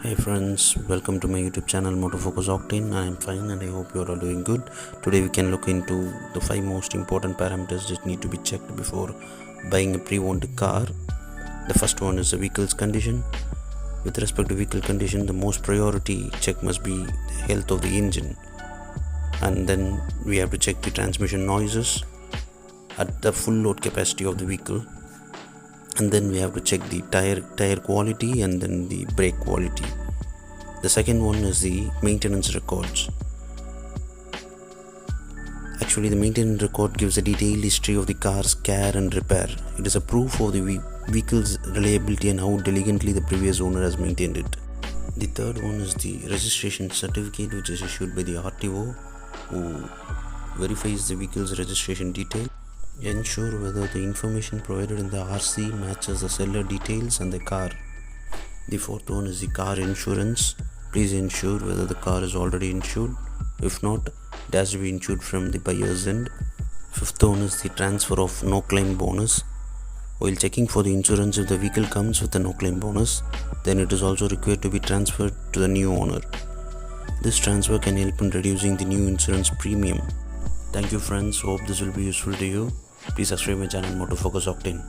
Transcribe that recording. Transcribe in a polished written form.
Hey friends, welcome to my YouTube channel Motofocus Octane. I am fine and I hope you are all doing good. Today we can look into the 5 most important parameters that need to be checked before buying a pre-owned car. The first one is the vehicle's condition. With respect to vehicle condition, the most priority check must be the health of the engine. And then we have to check the transmission noises at the full load capacity of the vehicle. And then we have to check the tire quality and then the brake quality. The second one is the maintenance records. Actually, the maintenance record gives a detailed history of the car's care and repair. It is a proof of the vehicle's reliability and how diligently the previous owner has maintained it. The third one is the registration certificate, which is issued by the RTO, who verifies the vehicle's registration detail. Ensure whether the information provided in the RC matches the seller details and the car. The fourth one is the car insurance. Please ensure whether the car is already insured. If not, it has to be insured from the buyer's end. Fifth one is the transfer of no claim bonus. While checking for the insurance, if the vehicle comes with a no claim bonus, then it is also required to be transferred to the new owner. This transfer can help in reducing the new insurance premium. Thank you friends, hope this will be useful to you. Please subscribe my channel Motofocus Octane.